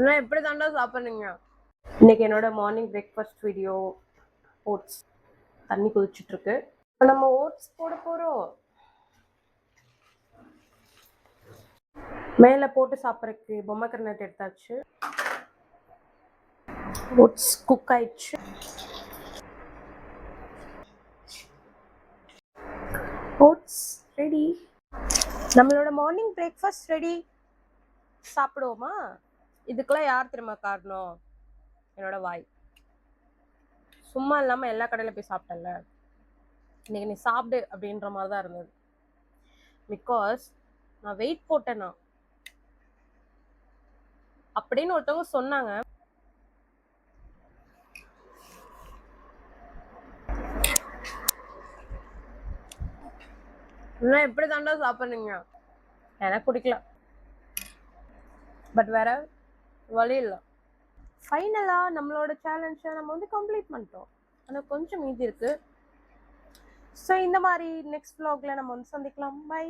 நான் எப்படி தாண்டா சாப்பிட்றீங்க? இன்னைக்கு என்னோட மார்னிங் பிரேக்ஃபாஸ்ட் வீடியோ ஓட்ஸ். தண்ணி கொதிச்சுட்டு இருக்கு. இப்போ நம்ம ஓட்ஸ் போட போறோம். மேலே போட்டு சாப்பிட்றதுக்கு பொம்மை கர்னட் எடுத்தாச்சு. ஓட்ஸ் குக் ஆயிடுச்சு. Oats ready. நம்மளோட மார்னிங் பிரேக்ஃபாஸ்ட் ரெடி. சாப்பிடுவோமா? இதுக்கெல்லாம் யார் தெரியுமா காரணம்? என்னோட வாய். சும்மா இல்லாமல் எல்லா கடையில் போய் சாப்பிட்டேன்ல, இன்னைக்கு நீ சாப்பிடு அப்படின்ற மாதிரி தான் இருந்தது. பிகாஸ் நான் வெயிட் போட்டேன்னா அப்படின்னு ஒருத்தவங்க சொன்னாங்க. இன்னும் எப்படி தாண்டா சாப்பிட்றீங்க? எனக்கு பிடிக்கல, பட் வேற வழி இல்லை. ஃபைனலாக நம்மளோட சேலஞ்சை நம்ம வந்து கம்ப்ளீட் பண்ணிட்டோம். ஆனால் கொஞ்சம் மீதி இருக்கு. ஸோ இந்த மாதிரி நெக்ஸ்ட் vlogல நம்ம வந்து சந்திக்கலாம். பை.